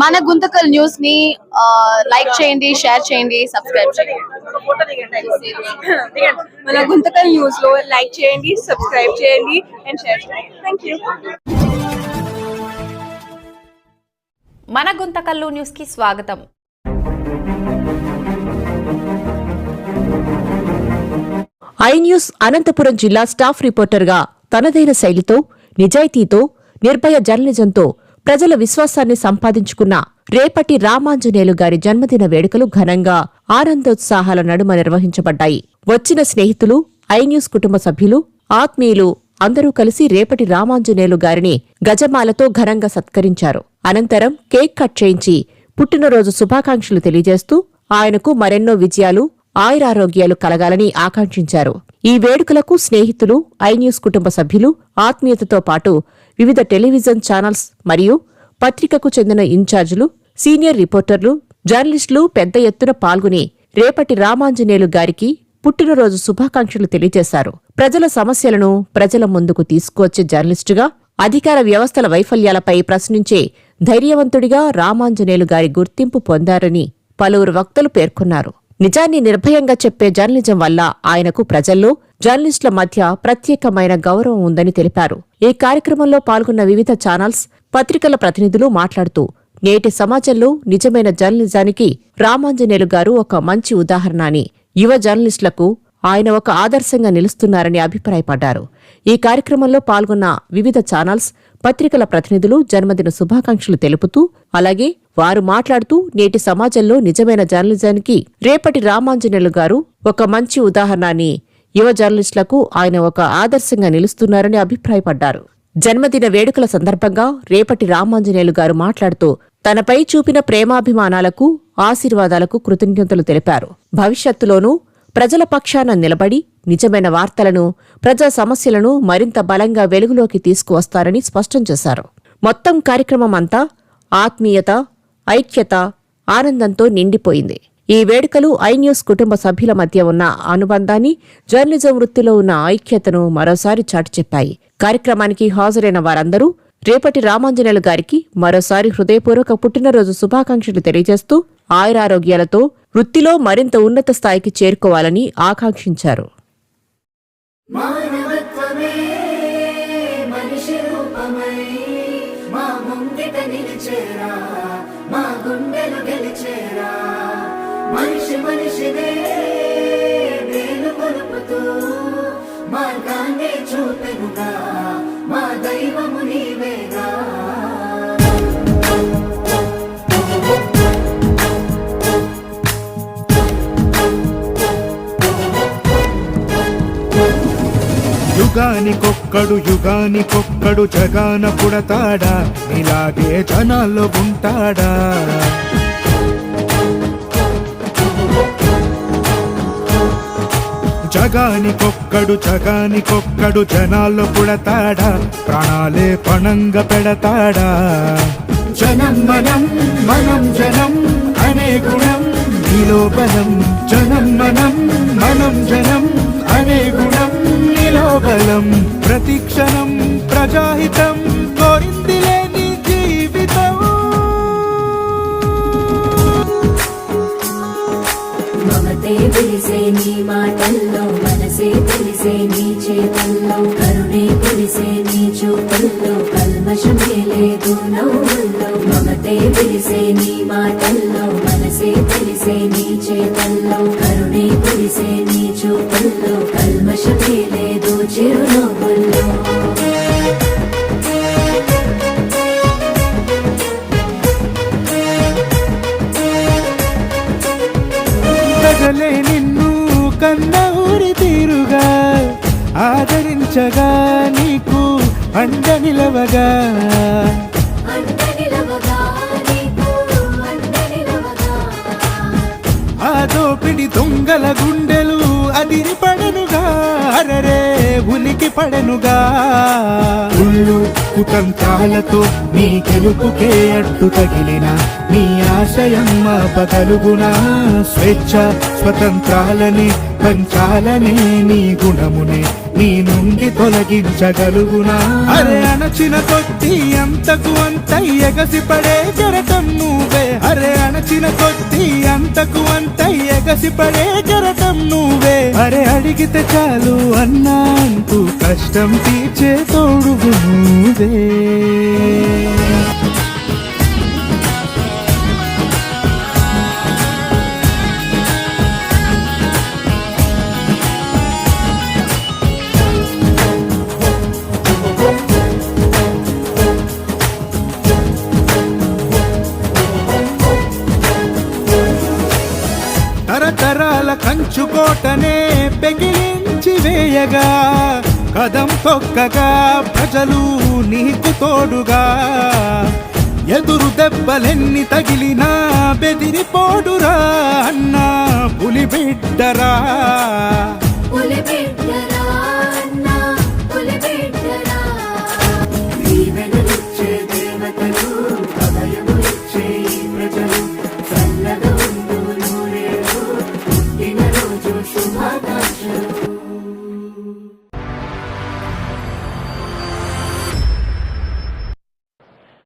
మన గుంతకల్ న్యూస్ ని లైక్ చేయండి, షేర్ చేయండి, సబ్స్క్రైబ్ చేయండి. మన గుంతకల్ న్యూస్ లో లైక్ చేయండి, సబ్స్క్రైబ్ చేయండి అండ్ షేర్ చేయండి. థాంక్యూ. మన గుంతకల్లు న్యూస్ కి స్వాగతం. ఐ న్యూస్ అనంతపురం జిల్లా స్టాఫ్ రిపోర్టర్గా తనదైన శైలితో, నిజాయితీతో, నిర్భయ జర్నలిజంతో ప్రజల విశ్వాసాన్ని సంపాదించుకున్న రేపటి రామాంజనేయులు గారి జన్మదిన వేడుకలు ఘనంగా ఆనందోత్సాహాల నడుమ నిర్వహించబడ్డాయి. వచ్చిన స్నేహితులు, ఐ న్యూస్ కుటుంబ సభ్యులు, ఆత్మీయులు అందరూ కలిసి రేపటి రామాంజనేయులు గారిని గజమాలతో ఘనంగా సత్కరించారు. అనంతరం కేక్ కట్ చేయించి పుట్టినరోజు శుభాకాంక్షలు తెలియజేస్తూ ఆయనకు మరెన్నో విజయాలు, ఆయురారోగ్యాలు కలగాలని ఆకాంక్షించారు. ఈ వేడుకలకు స్నేహితులు, ఐ న్యూస్ కుటుంబ సభ్యులు ఆత్మీయతతో పాటు వివిధ టెలివిజన్ ఛానల్స్ మరియు పత్రికకు చెందిన ఇన్ఛార్జీలు, సీనియర్ రిపోర్టర్లు, జర్నలిస్టులు పెద్ద ఎత్తున పాల్గొని రేపటి రామాంజనేయులు గారికి పుట్టినరోజు శుభాకాంక్షలు తెలియజేశారు. ప్రజల సమస్యలను ప్రజల ముందుకు తీసుకువచ్చే జర్నలిస్టుగా, అధికార వ్యవస్థల వైఫల్యాలపై ప్రశ్నించే ధైర్యవంతుడిగా రామాంజనేయులు గారి గుర్తింపు పొందారని పలువురు వక్తలు పేర్కొన్నారు. నిజాన్ని నిర్భయంగా చెప్పే జర్నలిజం వల్ల ఆయనకు ప్రజల్లో, జర్నలిస్టుల మధ్య ప్రత్యేకమైన గౌరవం ఉందని తెలిపారు. ఈ కార్యక్రమంలో పాల్గొన్న వివిధ ఛానల్స్, పత్రికల ప్రతినిధులు మాట్లాడుతూ నేటి సమాజంలో నిజమైన జర్నలిజానికి రామాంజనేయులు గారు ఒక మంచి ఉదాహరణ అని, యువ జర్నలిస్టులకు ఆయన ఒక ఆదర్శంగా నిలుస్తున్నారని అభిప్రాయపడ్డారు. ఈ కార్యక్రమంలో పాల్గొన్న వివిధ ఛానల్స్, పత్రికల ప్రతినిధులు జన్మదిన శుభాకాంక్షలు తెలుపుతూ, అలాగే వారు మాట్లాడుతూ నేటి సమాజంలో నిజమైన జర్నలిజానికి రేపటి రామాంజనేయులు గారు ఒక మంచి ఉదాహరణ అని, యువ జర్నలిస్టులకు ఆయన ఒక ఆదర్శంగా నిలుస్తున్నారని అభిప్రాయపడ్డారు. జన్మదిన వేడుకల సందర్భంగా రేపటి రామాంజనేయులు గారు మాట్లాడుతూ తనపై చూపిన ప్రేమాభిమానాలకు, ఆశీర్వాదాలకు కృతజ్ఞతలు తెలిపారు. భవిష్యత్తులోనూ ప్రజల పక్షాన నిలబడి నిజమైన వార్తలను, ప్రజా సమస్యలను మరింత బలంగా వెలుగులోకి తీసుకువస్తారని స్పష్టం చేశారు. మొత్తం కార్యక్రమం అంతా ఆత్మీయత, ఐక్యత, ఆనందంతో నిండిపోయింది. ఈ వేడుకలు ఐ న్యూస్ కుటుంబ సభ్యుల మధ్య ఉన్న అనుబంధాన్ని, జర్నలిజం వృత్తిలో ఉన్న ఐక్యతను మరోసారి చాటి చెప్పాయి. కార్యక్రమానికి హాజరైన వారందరూ రేపటి రామాంజనేయులు గారికి మరోసారి హృదయపూర్వక పుట్టినరోజు శుభాకాంక్షలు తెలియజేస్తూ ఆయురారోగ్యాలతో వృత్తిలో మరింత ఉన్నత స్థాయికి చేరుకోవాలని ఆకాంక్షించారు. మార్గాన్ని చూపెనుగా మా దైవము నీవేగా. యుగానికొక్కడు యుగానికొక్కడు జగాన పుడతాడా, ఇలాగే జనాల్లో ఉంటాడా. జగానికొక్కడు జగానికొక్కడు జనాల్లో పుడతాడా, ప్రాణాలే పణంగా పెడతాడా. జనం మనం, మనం జనం అనే గుణం నీలో బలం. జనం మనం, మనం జనం అనే గుణం నీలో బలం. ప్రతి క్షణం ప్రజాహితం కోరింది లేని జీవితం. మమతే తెలిసే నీ మాటల్లో, మనసే తెలిసే నీ చేతల్లో, కరుణే తెలిసే నీ చూపుల్లో, కల్మషమే లేదు నవ్వుల్లో. మమతే తెలిసే నీ మాటల్లో, మనసే తెలిసే నీ చేతల్లో, కరుణే తెలిసే నీ చూపుల్లో, కల్మషమే లేదు చిరునవ్వుల్లో. ప్రజలే నిన్ను కన్న ఊరి తీరుగా ఆదరించగా, నీకు అండ నిలవగా. ఆ దోపిడి దొంగల గుండెలు అదిరిపడనుగా, అరరే ఉనికి పడెనుగా. ఉళ్ళు కుతంత్రాలతో నీ గెలుపుకే అడ్డు తగిలిన నీ ఆశయం ఆపగలుగునా. స్వేచ్ఛ స్వతంత్రాలని పంచాలనే నీ గుణమునే నీ నుండి తొలగించగలుగునా. అరే అణచిన కొద్దీ అంతకు అంత ఎగసిపడే కెరటం నువ్వే. అరే అణచిన కొద్దీ అంతకు అంత ఎగసిపడే కెరటం నువ్వే. అరే అడిగితే చాలు అన్నా అంటూ కష్టం తీర్చే తోడుగు నువ్వే. తరతరాల కంచుకోటనే పెగిలించి వేయగా కదం తొక్కగా ప్రజలు నీకు తోడుగా. ఎదురు దెబ్బలెన్ని తగిలినా బెదిరిపోడురా అన్నా పులి బిడ్డరా. పులిబిడ్డరా అన్నా, పులిబిడ్డరా. దీవెనలిచ్చే దేవతలు, అభయములిచ్చే ఈ ప్రజలు, చల్లగా ఉండు నూరేళ్ళు, పుట్టినరోజు శుభాకాంక్షలు.